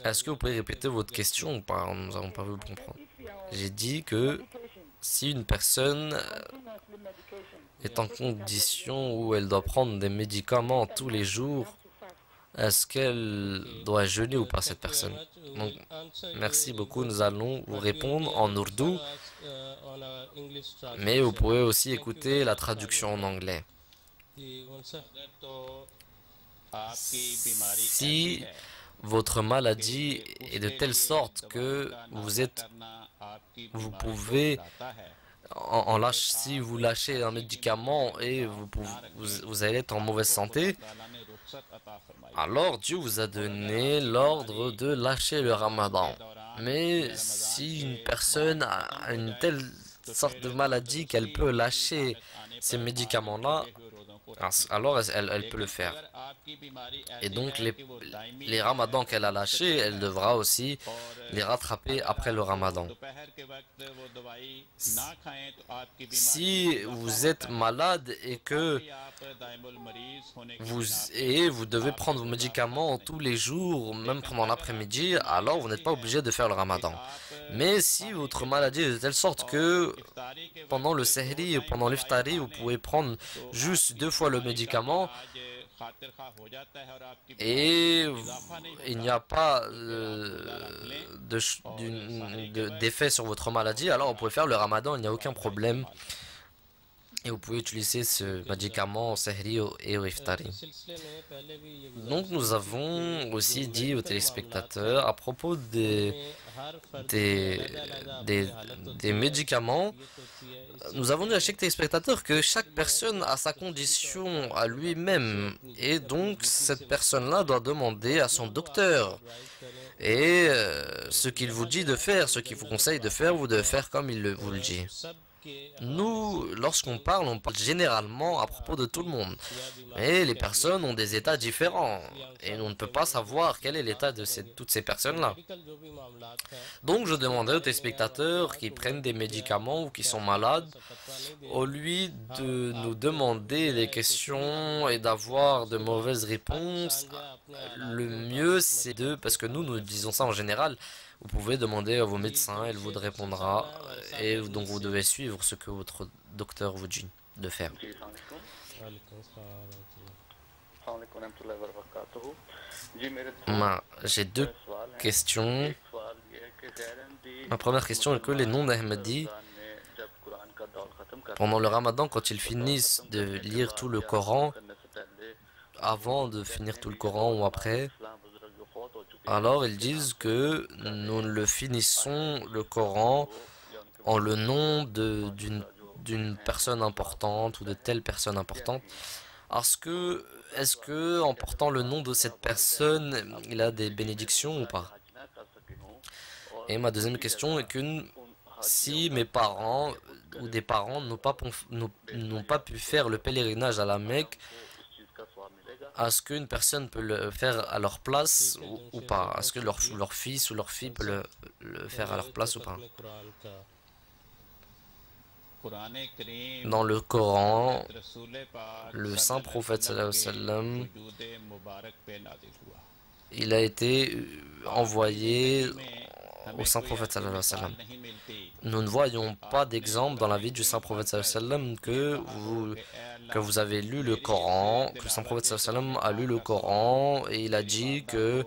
Speaker 6: Est-ce que vous pouvez répéter votre question ou pas? Nous n'avons pas voulu comprendre. J'ai dit que si une personne est en condition où elle doit prendre des médicaments tous les jours, est-ce qu'elle doit jeûner ou pas cette personne? Donc, merci beaucoup, nous allons vous répondre en ourdou, mais vous pouvez aussi écouter la traduction en anglais. Si votre maladie est de telle sorte que vous pouvez, si vous lâchez un médicament et vous allez être en mauvaise santé, alors Dieu vous a donné l'ordre de lâcher le ramadan. Mais si une personne a une telle sorte de maladie qu'elle peut lâcher ces médicaments-là, alors elle peut le faire. Et donc les ramadans qu'elle a lâchés, elle devra aussi les rattraper après le ramadan. Si vous êtes malade et que vous devez prendre vos médicaments tous les jours, même pendant l'après-midi, alors vous n'êtes pas obligé de faire le ramadan. Mais si votre maladie est de telle sorte que pendant le sehri ou pendant l'iftari, vous pouvez prendre juste 2 fois le médicament et il n'y a pas d'effet sur votre maladie, alors vous pouvez faire le ramadan, il n'y a aucun problème. Et vous pouvez utiliser ce médicament au sehri et au iftari. Donc nous avons aussi dit aux téléspectateurs à propos des médicaments, nous avons dit à chaque téléspectateur que chaque personne a sa condition à lui-même et donc cette personne-là doit demander à son docteur. Et ce qu'il vous dit de faire, ce qu'il vous conseille de faire, vous devez faire comme il vous le dit. Nous, lorsqu'on parle, on parle généralement à propos de tout le monde. Mais les personnes ont des états différents. Et on ne peut pas savoir quel est l'état de toutes ces personnes-là. Donc je demandais aux téléspectateurs qui prennent des médicaments ou qui sont malades, au lieu de nous demander des questions et d'avoir de mauvaises réponses, le mieux c'est parce que nous disons ça en général, vous pouvez demander à vos médecins, elle vous répondra, et donc vous devez suivre ce que votre docteur vous dit de faire. J'ai 2 questions. Ma première question est que les noms d'Ahmadi, pendant le ramadan, quand ils finissent de lire tout le Coran, avant de finir tout le Coran ou après, alors ils disent que nous le finissons le Coran en le nom d'une personne importante ou de telle personne importante. Est-ce que en portant le nom de cette personne, il a des bénédictions ou pas? Et ma deuxième question est que si mes parents ou des parents n'ont pas pu faire le pèlerinage à la Mecque, est-ce qu'une personne peut le faire à leur place ou pas? Est-ce que leur fils ou leur fille peut le faire à leur place ou pas? Dans le Coran, le saint prophète sallallahu alayhi wa sallam, il a été envoyé au saint prophète sallallahu alayhi wa sallam. Nous ne voyons pas d'exemple dans la vie du saint prophète sallallahu alayhi wa sallam que vous avez lu le Coran, que le saint prophète sallallahu alayhi wa sallam a lu le Coran et il a dit que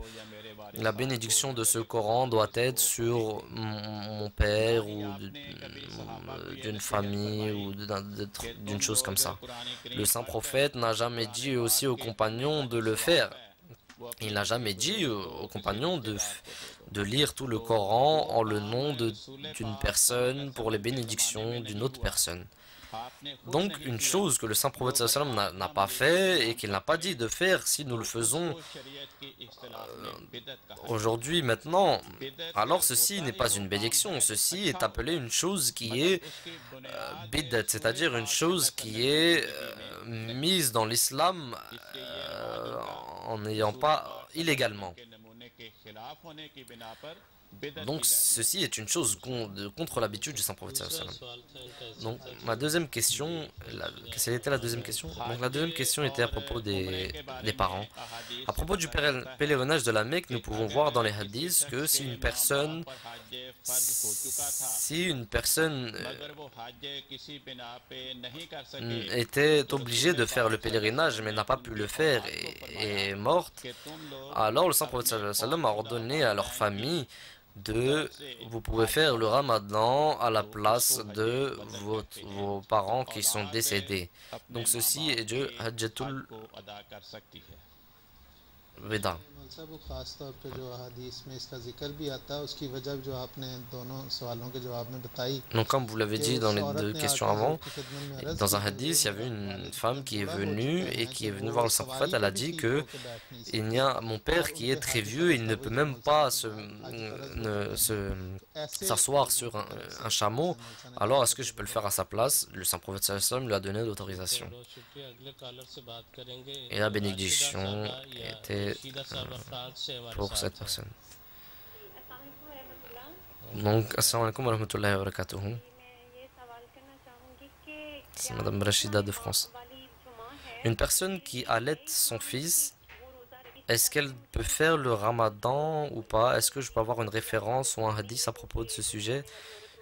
Speaker 6: la bénédiction de ce Coran doit être sur mon père ou d'une famille ou d'une chose comme ça. Le saint prophète n'a jamais dit aussi aux compagnons de le faire. Il n'a jamais dit aux compagnons de lire tout le Coran en le nom d'une personne pour les bénédictions d'une autre personne. Donc une chose que le saint prophète sallallahu alayhi wa sallam n'a pas fait et qu'il n'a pas dit de faire, si nous le faisons aujourd'hui, maintenant, alors ceci n'est pas une bénédiction, ceci est appelé une chose qui est bidat, c'est-à-dire une chose qui est mise dans l'islam en n'ayant pas illégalement. Donc ceci est une chose contre l'habitude du saint prophète sallallahu alayhi wa sallam. Donc ma deuxième question, quelle était la deuxième question? Donc la deuxième question était à propos des parents. À propos du pèlerinage de la Mecque, nous pouvons voir dans les hadiths que si une personne était obligée de faire le pèlerinage mais n'a pas pu le faire et est morte, alors le saint prophète sallallahu alayhi wa sallam a ordonné à leur famille vous pouvez faire le ramadan à la place de vos parents qui sont décédés. Donc ceci est de Hajjatul Wida. Donc comme vous l'avez dit dans les deux questions avant, dans un hadith, il y avait une femme qui est venue et qui est venue voir le saint prophète. Elle a dit que il y a mon père qui est très vieux, il ne peut même pas s'asseoir sur un chameau. Alors est-ce que je peux le faire à sa place? Le saint prophète sallallahu alayhi wa sallam lui a donné l'autorisation. Et la bénédiction était pour cette personne. Donc, assalamu alaikum wa rahmatullahi wa barakatuhu. C'est Madame Rachida de France. Une personne qui allaite son fils, est-ce qu'elle peut faire le ramadan ou pas? Est-ce que je peux avoir une référence ou un hadith à propos de ce sujet?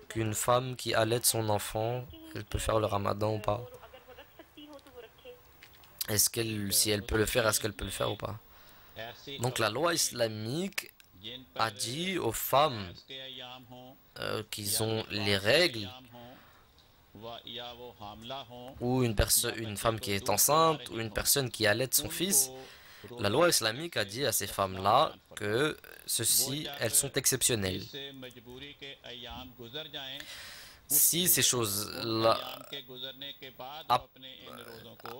Speaker 6: Qu'une femme qui allaite son enfant, elle peut faire le ramadan ou pas? Si elle peut le faire, est-ce qu'elle peut le faire ou pas? Donc la loi islamique a dit aux femmes qui ont les règles ou une femme qui est enceinte ou une personne qui allaite son fils, la loi islamique a dit à ces femmes-là que elles sont exceptionnelles. Si ces choses-là,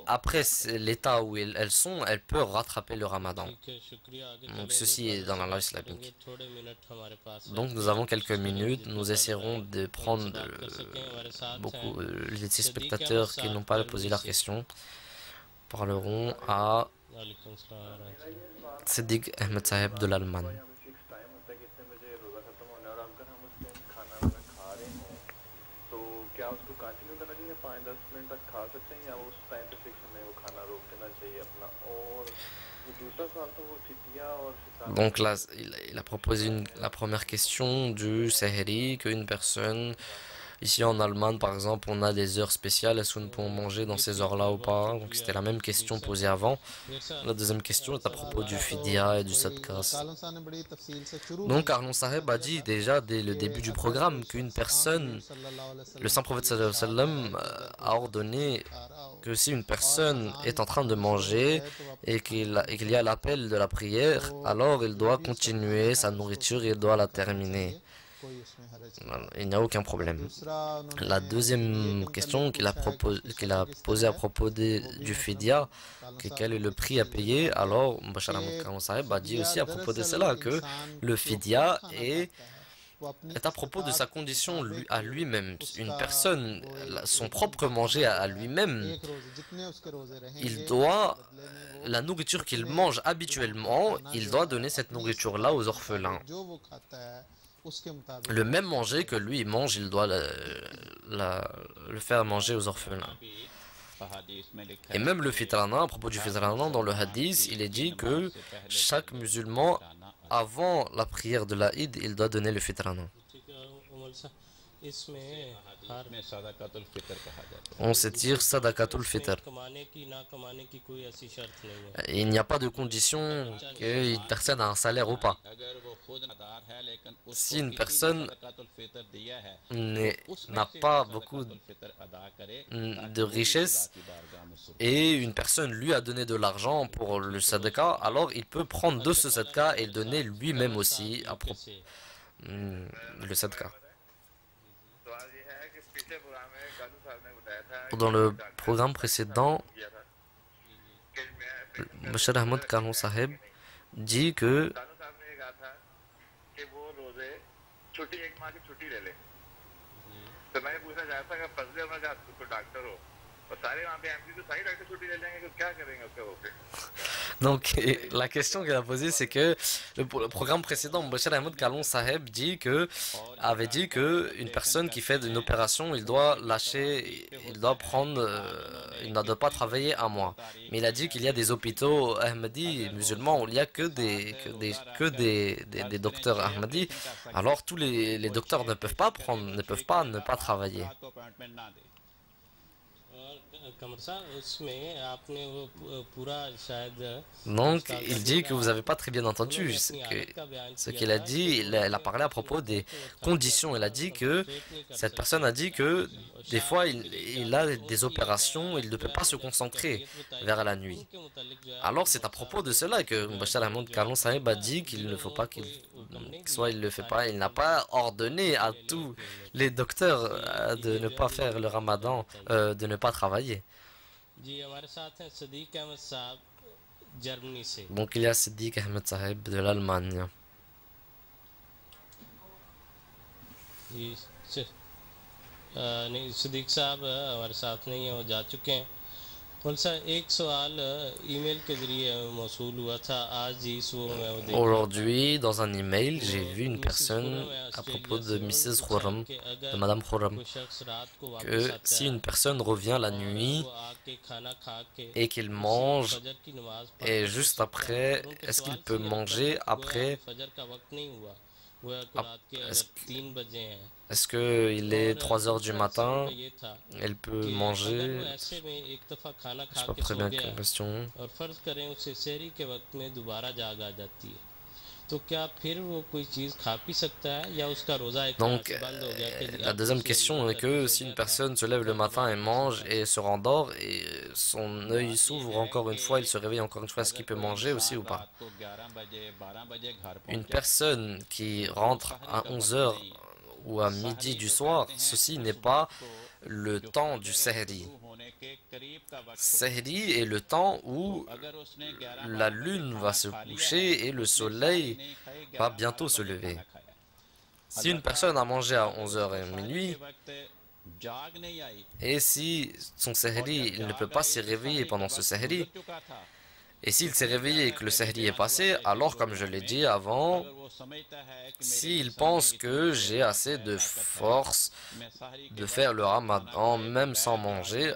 Speaker 6: après l'état où elles sont, elles peuvent rattraper le ramadan. Donc ceci est dans la loi islamique. Donc nous avons quelques minutes, nous essaierons de prendre beaucoup les spectateurs qui n'ont pas posé leur question. Parleront à Siddiq Ahmed Saheb de l'Allemagne. Donc là, il a proposé la première question du Saheri, qu'une personne, ici en Allemagne par exemple, on a des heures spéciales, est-ce que nous pouvons manger dans ces heures-là ou pas? Donc c'était la même question posée avant. La deuxième question est à propos du Fidya et du Sadkas. Donc Arnon Saheb a dit déjà dès le début du programme qu'une personne, le saint prophète sallallahu alayhi wa sallam a ordonné que si une personne est en train de manger et qu'il y a l'appel de la prière, alors il doit continuer sa nourriture et il doit la terminer. Il n'y a aucun problème. La deuxième question qu'il a posée à propos du Fidya, quel est le prix à payer, alors Bachar Ahmad Saheb a dit aussi à propos de cela que le Fidya est à propos de sa condition à lui-même. Une personne, son propre manger à lui-même, il doit, la nourriture qu'il mange habituellement, il doit donner cette nourriture-là aux orphelins. Le même manger que lui mange, il doit le faire manger aux orphelins. Et même le fitrana, à propos du fitrana, dans le hadith, il est dit que chaque musulman, avant la prière de la Eid, il doit donner le fitrana. On s'étire sadaqatul fitr. Il n'y a pas de condition qu'une personne a un salaire ou pas. Si une personne n'a pas beaucoup de richesse et une personne lui a donné de l'argent pour le sadaqa, alors il peut prendre de ce sadaqa et le donner lui-même aussi à propos le sadaqa. Dans le programme précédent, Bashar Ahmad Kanu Sahib dit que donc, la question qu'elle a posée, c'est que le programme précédent, Bashar Ahmad Kalon Saheb avait dit que une personne qui fait une opération, il doit lâcher, il doit prendre, il ne doit pas travailler un mois. Mais il a dit qu'il y a des hôpitaux Ahmadi musulmans où il n'y a que des docteurs Ahmadi. Alors tous les docteurs ne peuvent pas ne pas travailler. Donc, il dit que vous n'avez pas très bien entendu ce qu'il a dit. Il a parlé à propos des conditions. Il a dit que cette personne a dit que des fois il a des opérations, il ne peut pas se concentrer vers la nuit. Alors, c'est à propos de cela que Bashar Ahmad Kalon Sahib a dit qu'il ne faut pas soit il ne le fait pas, il n'a pas ordonné à tous les docteurs de ne pas faire le ramadan, de ne pas travailler. Donc il y a Siddiq Ahmed Sahib de l'Allemagne.
Speaker 5: Siddique साहब हमारे साथ नहीं है, वो जा चुके हैं। एक सवाल ईमेल के जरिए मौसूल हुआ था आज ही सुबह मैं वो देख।
Speaker 6: Aujourd'hui, dans un email, j'ai vu une personne à propos de Mrs. Khurram, de Madame Khurram, que si une personne revient la nuit et qu'il mange, et juste après, est-ce qu'il peut manger après? Est-ce qu'il est 3 heures du matin? Elle peut manger? Je ne sais pas très bien quelle question. Donc, la deuxième question est que si une personne se lève le matin et mange et se rendort et son œil s'ouvre encore une fois, il se réveille encore une fois, est-ce qu'il peut manger aussi ou pas? Une personne qui rentre à 11 heures ou à midi du soir, ceci n'est pas le temps du sahri. Sahri est le temps où la lune va se coucher et le soleil va bientôt se lever. Si une personne a mangé à 11h et minuit, et si son sahri, il ne peut pas se réveiller pendant ce sahri, et s'il s'est réveillé et que le sahri est passé, alors comme je l'ai dit avant, s'il pense que j'ai assez de force de faire le ramadan même sans manger,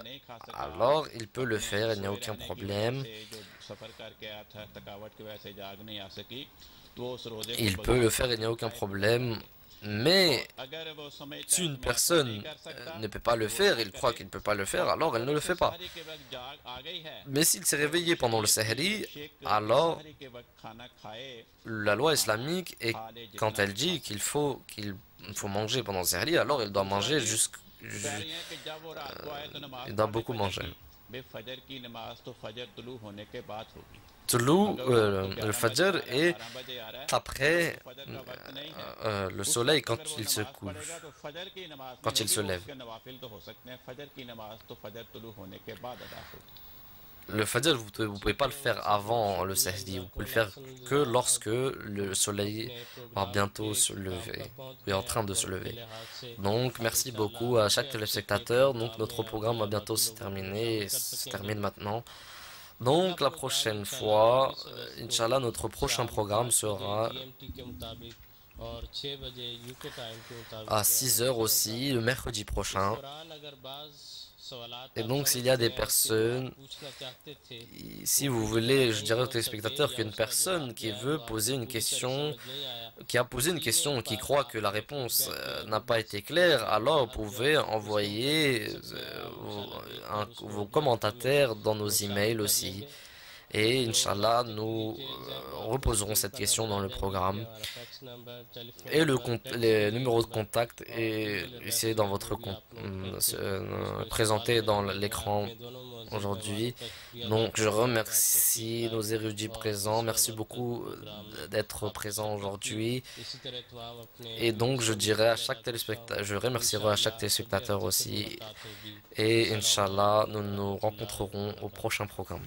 Speaker 6: alors il peut le faire, il n'y a aucun problème. Il peut le faire, il n'y a aucun problème. Mais si une personne ne peut pas le faire, il croit qu'il ne peut pas le faire, alors elle ne le fait pas. Mais s'il s'est réveillé pendant le sahri, alors la loi islamique, est, quand elle dit qu'il faut manger pendant le sahri, alors il doit manger il doit beaucoup manger. Toulou, le Fajr est après le soleil quand il se couche, quand il se lève. Le Fajr, vous ne pouvez pas le faire avant le Sahri, vous pouvez le faire que lorsque le soleil va bientôt se lever, est en train de se lever. Donc merci beaucoup à chaque téléspectateur. Donc notre programme va bientôt se terminer, se termine maintenant. Donc la prochaine fois, Inch'Allah, notre prochain programme sera à 6 heures aussi, le mercredi prochain. Et donc, s'il y a des personnes, si vous voulez, je dirais aux téléspectateurs qu'une personne qui veut poser une question, qui a posé une question, qui croit que la réponse n'a pas été claire, alors vous pouvez envoyer vos commentaires dans nos emails aussi. Et Inch'Allah, nous reposerons cette question dans le programme. Et les numéros de contact est ici dans votre présenté dans l'écran aujourd'hui. Donc je remercie nos érudits présents. Merci beaucoup d'être présents aujourd'hui. Et donc je dirais à chaque téléspectateur, je remercierai à chaque téléspectateur aussi. Et Inch'Allah, nous nous rencontrerons au prochain programme.